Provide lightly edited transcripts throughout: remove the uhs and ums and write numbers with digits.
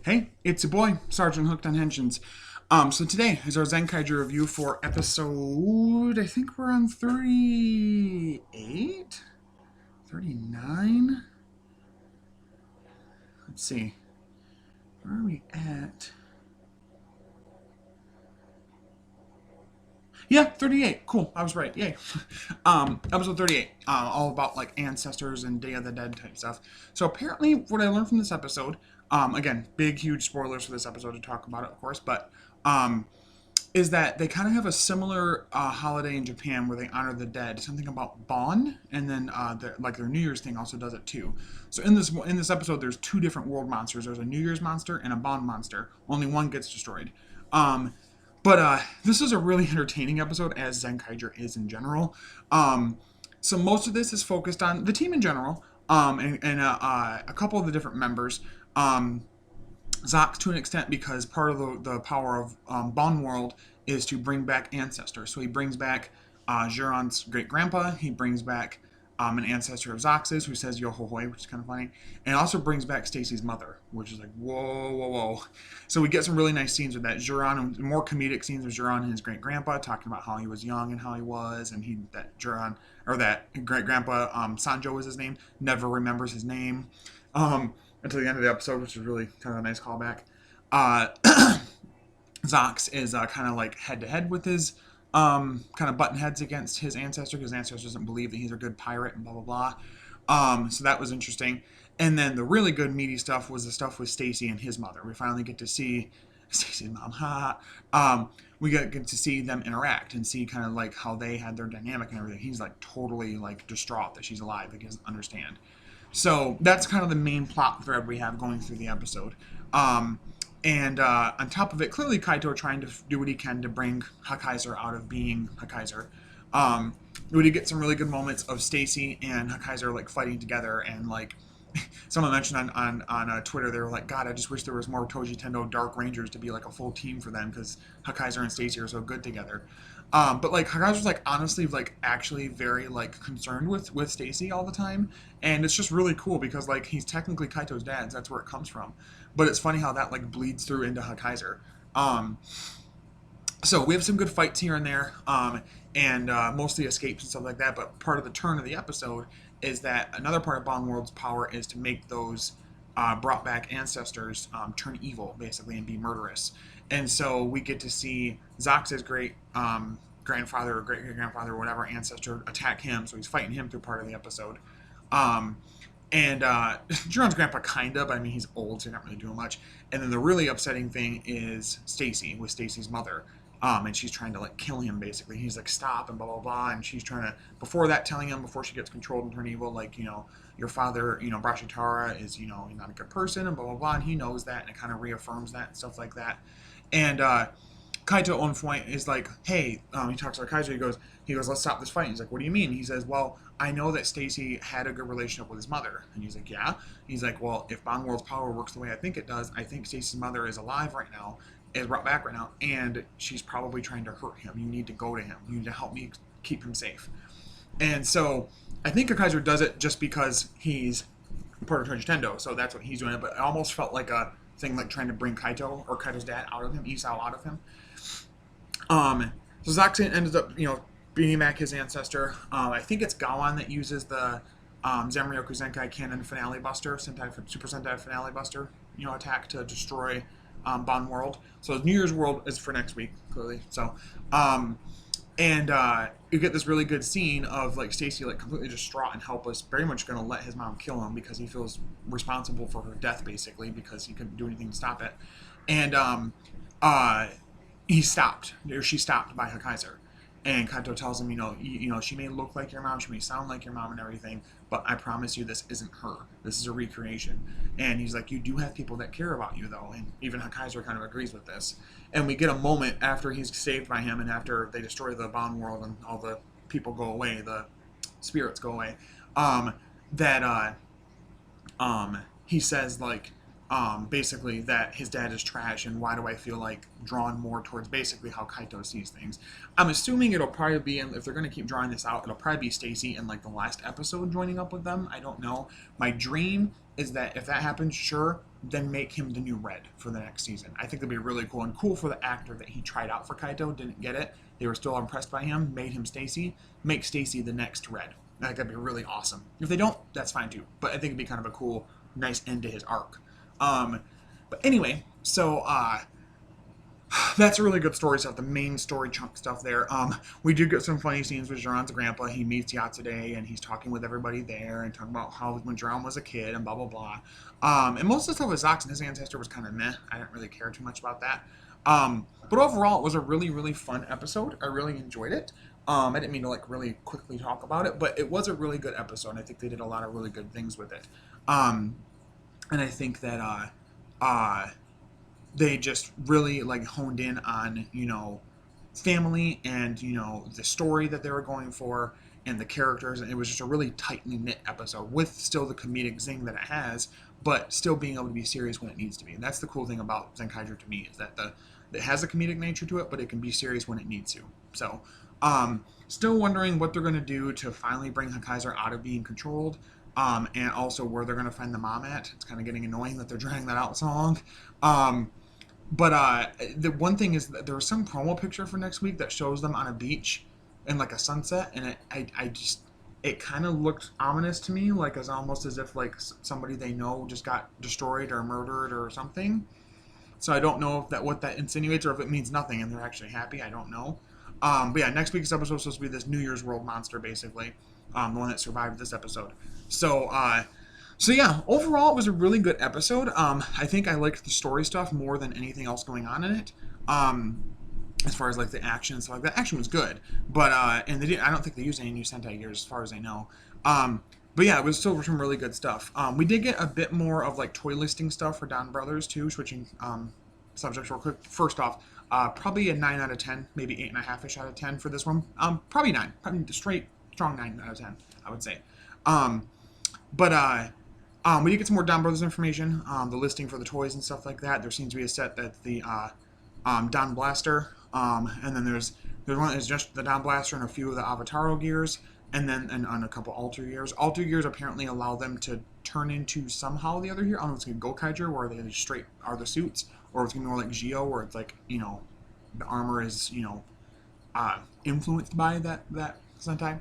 Hey, it's your boy, Sergeant Hooked on Henshin's. So today is our Zenkaiger review for episode, I think we're on 38? 39? Let's see. Where are we at? Yeah, 38. Cool. I was right. Yay. Episode 38. All about like ancestors and Day of the Dead type stuff. So apparently what I learned from this episode, again, big, huge spoilers for this episode to talk about it, of course, but um, is that they kind of have a similar holiday in Japan where they honor the dead. Something about Bon, and then their New Year's thing also does it too. So in this episode, there's two different world monsters. There's a New Year's monster and a Bon monster. Only one gets destroyed. Um, but this is a really entertaining episode, as Zenkaiger is in general. So most of this is focused on the team in general, and a couple of the different members. Zox to an extent because part of the power of Bon World is to bring back ancestors. So he brings back Jiran's great grandpa. He brings back an ancestor of Zox's who says Yo-ho-hoi, which is kind of funny. And also brings back Stacy's mother, which is like, whoa, whoa, whoa. So we get some really nice scenes with that. Jiran, more comedic scenes with Jiran and his great grandpa talking about how he was young and how he was. And that great grandpa, Sanjo was his name, never remembers his name. Until the end of the episode, which is really kind of a nice callback. Uh, Zox is kind of like head to head with his kind of button heads against his ancestor because his ancestor doesn't believe that he's a good pirate and blah blah blah. So that was interesting. And then the really good meaty stuff was the stuff with Stacy and his mother. We finally get to see Stacy's mom. We get to see them interact and see kind of like how they had their dynamic and everything. He's like totally like distraught that she's alive. Like he doesn't understand. So that's kind of the main plot thread we have going through the episode. And on top of it, clearly Kaito trying to do what he can to bring Hakaiser out of being Hakaiser. We did get some really good moments of Stacy and Hakaiser like fighting together, and like someone mentioned on Twitter, they were like, God, I just wish there was more Toji Tendo Dark Rangers to be like a full team for them because Hakaiser and Stacy are so good together. But like Hakaiser's like honestly like actually very like concerned with Stacy all the time, and it's just really cool because like he's technically Kaito's dad, so that's where it comes from. But it's funny how that like bleeds through into Hakaiser. So we have some good fights here and there, and mostly escapes and stuff like that. But part of the turn of the episode is that another part of Bond World's power is to make those brought back ancestors turn evil, basically, and be murderous. And so we get to see Zox's great grandfather or great-grandfather or whatever ancestor attack him, so he's fighting him through part of the episode. And Jiran's grandpa kind of, but I mean, he's old, so he's not really doing much. And then the really upsetting thing is Stacy, with Stacy's mother. And she's trying to like kill him basically. He's like, stop and blah blah blah, and she's trying to, before that, telling him, before she gets controlled and turn evil, like, your father, Brashitara is, he's not a good person and blah blah blah, and he knows that, and it kind of reaffirms that and stuff like that. And Kaito at one point is like, hey, he talks to Kaiser, he goes, let's stop this fight. He's like, what do you mean? He says, well, I know that Stacy had a good relationship with his mother. And he's like, yeah. He's like, well, if Bond World's power works the way I think it does, I think Stacy's mother is alive right now, is brought back right now, and she's probably trying to hurt him. You need to go to him. You need to help me keep him safe. And so I think Kaiser does it just because he's part of Toji Tendo, so that's what he's doing. But it almost felt like a thing like trying to bring Kaito or Kaito's dad out of him, Isao out of him. So Zaxin ends up, beating back his ancestor. I think it's Gawan that uses the Zanryoku Zenkai Cannon Finale Buster, Super Sentai Finale Buster, attack to destroy Bond World. So New Year's World is for next week, clearly. So, you get this really good scene of like Stacy like completely distraught and helpless, very much going to let his mom kill him because he feels responsible for her death, basically, because he couldn't do anything to stop it. And he stopped, or she stopped by Hakaiser. And Kaito tells him, she may look like your mom, she may sound like your mom and everything, but I promise you this isn't her. This is a recreation. And he's like, you do have people that care about you, though. And even Hakaiser kind of agrees with this. And we get a moment after he's saved by him and after they destroy the Bond World and all the people go away, the spirits go away, that he says, like, basically that his dad is trash, and why do I feel like drawn more towards basically how Kaito sees things. I'm assuming it'll probably be, if they're going to keep drawing this out, it'll probably be Stacy in like the last episode joining up with them. I don't know. My dream is that if that happens, sure, then make him the new Red for the next season. I think that'd be really cool, and cool for the actor that he tried out for Kaito, didn't get it. They were still impressed by him, made him Stacy, make Stacy the next Red. I think that'd be really awesome. If they don't, that's fine too. But I think it'd be kind of a cool, nice end to his arc. But anyway, so that's a really good story stuff, the main story chunk stuff there. We do get some funny scenes with Jiran's grandpa. He meets Yatsude, and he's talking with everybody there, and talking about how when Jiran was a kid, and blah, blah, blah. And most of the stuff with Zox and his ancestor was kind of meh. I didn't really care too much about that. But overall, it was a really, really fun episode. I really enjoyed it. I didn't mean to, like, really quickly talk about it, but it was a really good episode. I think they did a lot of really good things with it. And I think that, they just really like honed in on, you know, family and, you know, the story that they were going for and the characters. And it was just a really tightly knit episode with still the comedic zing that it has, but still being able to be serious when it needs to be. And that's the cool thing about Zenkaiger to me, is that it has a comedic nature to it, but it can be serious when it needs to. So, still wondering what they're going to do to finally bring Kaiser out of being controlled. And also where they're going to find the mom at. It's kind of getting annoying that they're dragging that out so long. But the one thing is that there was some promo picture for next week that shows them on a beach in like a sunset, and it kind of looked ominous to me, like as almost as if like somebody they know just got destroyed or murdered or something. So I don't know if what that insinuates, or if it means nothing and they're actually happy. I don't know. But yeah, next week's episode is supposed to be this New Year's World monster, basically, the one that survived this episode. So yeah, overall it was a really good episode. I think I liked the story stuff more than anything else going on in it. As far as like the action and stuff like that, action was good, but and I don't think they used any new Sentai gears as far as I know. But yeah, it was still some really good stuff. We did get a bit more of like toy listing stuff for Don Brothers too, switching subjects real quick. First off, probably a 9 out of 10, maybe 8.5-ish out of 10 for this one. Probably 9, probably strong 9 out of 10, I would say. We did get some more Don Brothers information, the listing for the toys and stuff like that. There seems to be a set that the Don Blaster, and then there's one that's just the Don Blaster and a few of the Avataro gears, and on a couple Alter gears. Alter gears apparently allow them to turn into somehow the other gear. I don't know if it's going to Gokaiger, where they straight are the suits, or it's going to be more like Geo, where it's like, you know, the armor is, you know, influenced by that Sentai.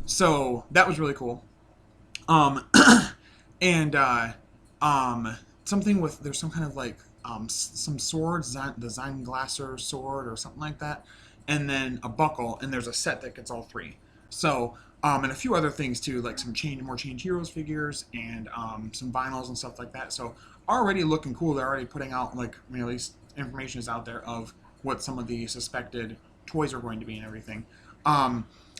So that was really cool. Something with, there's some kind of like, some sword, the Zeinglasser sword or something like that, and then a buckle, and there's a set that gets all three. So, and a few other things too, like some more Change Heroes figures, and, some vinyls and stuff like that. So, already looking cool. They're already putting out, like, at least information is out there of what some of the suspected toys are going to be and everything.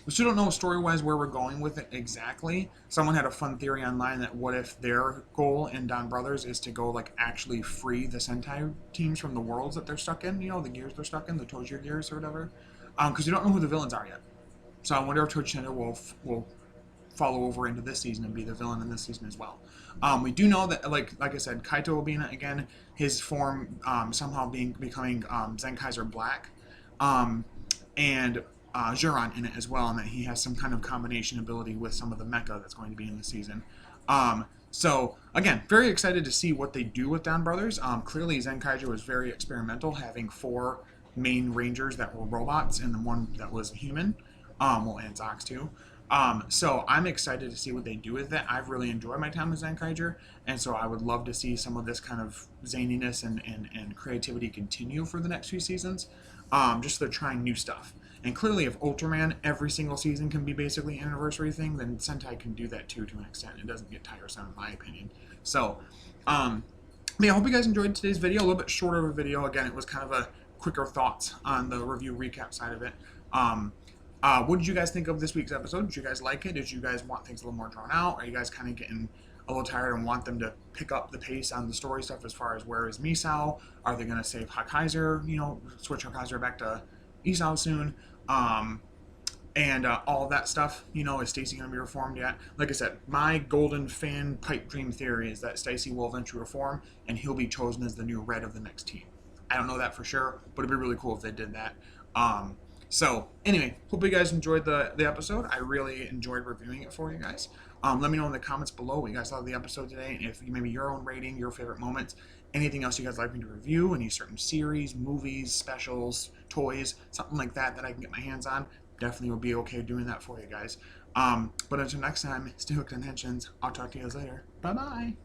We still don't know story-wise where we're going with it exactly. Someone had a fun theory online that what if their goal in Don Brothers is to go, like, actually free the Sentai teams from the worlds that they're stuck in, you know, the gears they're stuck in, the Tojo gears or whatever. Because we don't know who the villains are yet. So I wonder if Tojo will follow over into this season and be the villain in this season as well. We do know that, like I said, Kaito will be in it again. His form somehow becoming Zenkaiger Black. And Jiran in it as well, and that he has some kind of combination ability with some of the mecha that's going to be in the season. So, again, very excited to see what they do with Don Brothers. Clearly, Zenkaiger was very experimental, having 4 main rangers that were robots and the one that was a human, and Zox too. So I'm excited to see what they do with it. I've really enjoyed my time with Zenkaiger, and so I would love to see some of this kind of zaniness and creativity continue for the next few seasons. Just they're trying new stuff. And clearly, if Ultraman every single season can be basically an anniversary thing, then Sentai can do that too to an extent. It doesn't get tiresome, in my opinion. So, I hope you guys enjoyed today's video. A little bit shorter of a video. Again, it was kind of a quicker thoughts on the review recap side of it. What did you guys think of this week's episode? Did you guys like it? Did you guys want things a little more drawn out? Are you guys kind of getting a little tired and want them to pick up the pace on the story stuff as far as where is Misao? Are they going to save Hakaiser, you know, switch Hakaiser back to Isao soon? And all of that stuff, you know, is Stacy going to be reformed yet? Like I said, my golden fan pipe dream theory is that Stacy will eventually reform, and he'll be chosen as the new Red of the next team. I don't know that for sure, but it'd be really cool if they did that. So anyway, hope you guys enjoyed the episode. I really enjoyed reviewing it for you guys. Let me know in the comments below what you guys thought of the episode today, and if you maybe your own rating, your favorite moments, anything else you guys like me to review, any certain series, movies, specials, toys, something like that that I can get my hands on. Definitely will be okay doing that for you guys. But until next time, stay hooked on Henshins. I'll talk to you guys later. Bye bye.